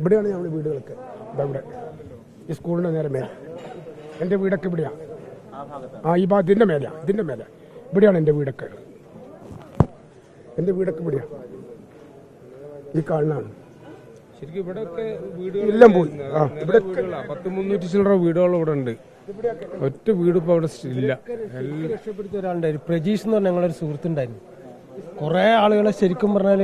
ഇവിടെയാണ് ഞങ്ങളുടെ വീടുകളൊക്കെ. ഇവിടെ ഈ സ്കൂളിൻ്റെ നേരെ മേലെ എൻ്റെ വീടൊക്കെ ഇവിടെയാണ്. ഈ ഭാഗത്ത് ഇതിൻ്റെ മേലെ ഇവിടെയാണ് എൻ്റെ വീടൊക്കെ. എൻ്റെ വീടൊക്കെ ഇവിടെയാണ്, ഈ കാണുന്നതാണ്. ശരിക്കും ഇവിടെയൊക്കെ എല്ലാം പോയി. ഇവിടെ 300 ചില്ലറ വീടുകൾ ഇവിടെ ഉണ്ട്. ഒറ്റ വീട് ഇപ്പോൾ അവിടെ ഇല്ല. രക്ഷപ്പെടുത്തിയ ഒരാളുണ്ടായിരുന്നു, പ്രജീഷ് എന്ന് പറഞ്ഞ ഞങ്ങളൊരു സുഹൃത്തുണ്ടായിരുന്നു. കുറേ ആളുകളെ ശരിക്കും പറഞ്ഞാൽ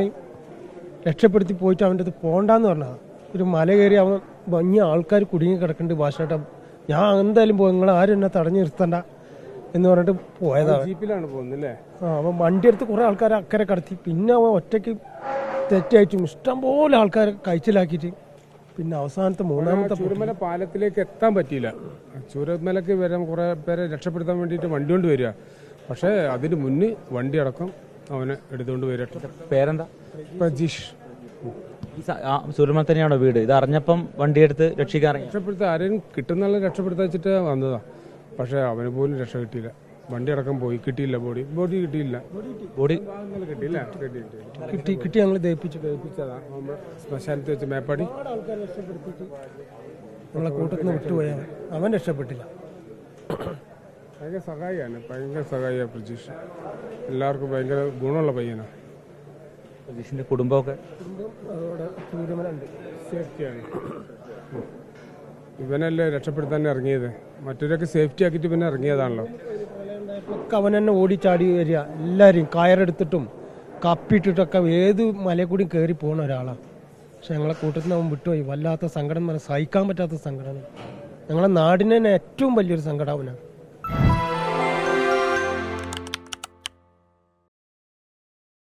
രക്ഷപ്പെടുത്തി പോയിട്ട് അവൻ്റെ അടുത്ത് പോകണ്ടെന്ന് പറഞ്ഞാൽ ഒരു മല കയറി അവൻ വലിയ ആൾക്കാർ കുടുങ്ങി കിടക്കുന്നുണ്ട്. ഭാഷയായിട്ട് ഞാൻ എന്തായാലും പോകും, നിങ്ങൾ ആരും എന്നെ തടഞ്ഞു നിർത്തണ്ട എന്ന് പറഞ്ഞിട്ട് പോയതാണ്. ജീപ്പിലാണ് പോകുന്നല്ലേ? അവൻ വണ്ടി എടുത്ത് കുറേ ആൾക്കാരെ അക്കരെ കടത്തി. പിന്നെ അവൻ ഒറ്റയ്ക്ക് തെറ്റായിട്ടും ഇഷ്ടംപോലെ ആൾക്കാരെ കഴിച്ചിലാക്കിയിട്ട് പിന്നെ അവസാനത്തെ മൂന്നാമത്തെ ചൂരമല പാലത്തിലേക്ക് എത്താൻ പറ്റിയില്ല. ചൂരമലക്ക് വരാൻ കുറേ പേരെ രക്ഷപ്പെടുത്താൻ വേണ്ടിയിട്ട് വണ്ടി കൊണ്ട് വരിക. പക്ഷേ അതിന് മുന്നേ വണ്ടി അടക്കം അവനെ എടുത്തുകൊണ്ട് വരിക. പേരെന്താ? പ്രജീഷ്. ചൂരമല തന്നെയാണോ വീട്? ഇത് അറിഞ്ഞപ്പം വണ്ടിയെടുത്ത് രക്ഷപ്പെടുത്താൻ ആരെയും കിട്ടുന്നുള്ള രക്ഷപ്പെടുത്താൻ വെച്ചിട്ട് വന്നതാ. പക്ഷെ അവന് പോലും രക്ഷ കിട്ടിയില്ല. വണ്ടി അടക്കം പോയി, കിട്ടിയില്ല. ബോഡി കിട്ടിയില്ല. കിട്ടിയില്ല. കിട്ടി ഞങ്ങൾ ദഹിപ്പിച്ചതാ ശ്മശാനത്ത് വെച്ച് മേപ്പാടി. നമ്മളെ കൂട്ടത്തിൽ നിന്ന് വിട്ടുപോയാൽ അവൻ രക്ഷപ്പെട്ടില്ല. ഭയങ്കര സഹായിയാണ് പ്രജീഷ്. എല്ലാവർക്കും ഭയങ്കര ഗുണമുള്ള പയ്യനാണ്. പ്രജീഷിന്റെ കുടുംബമൊക്കെ സേഫ്റ്റിയാണ്. ഇവനല്ലേ രക്ഷപ്പെടുത്താൻ ഇറങ്ങിയത്. മറ്റൊരൊക്കെ സേഫ്റ്റി ആക്കിയിട്ട് പിന്നെ ഇറങ്ങിയതാണല്ലോ. അവൻ തന്നെ ഓടിച്ചാടി വരിക, എല്ലാവരും കയറെടുത്തിട്ടും കപ്പിയിട്ടിട്ടൊക്കെ ഏത് മലയിൽ കൂടി കയറി പോകുന്ന ഒരാളാണ്. പക്ഷെ ഞങ്ങളെ കൂട്ടത്തിൽ അവൻ വിട്ടുപോയി. വല്ലാത്ത സങ്കടം, സഹിക്കാൻ പറ്റാത്ത സങ്കടമാണ്. ഞങ്ങളെ നാടിന് തന്നെ ഏറ്റവും വലിയൊരു സങ്കടം അവനാണ്.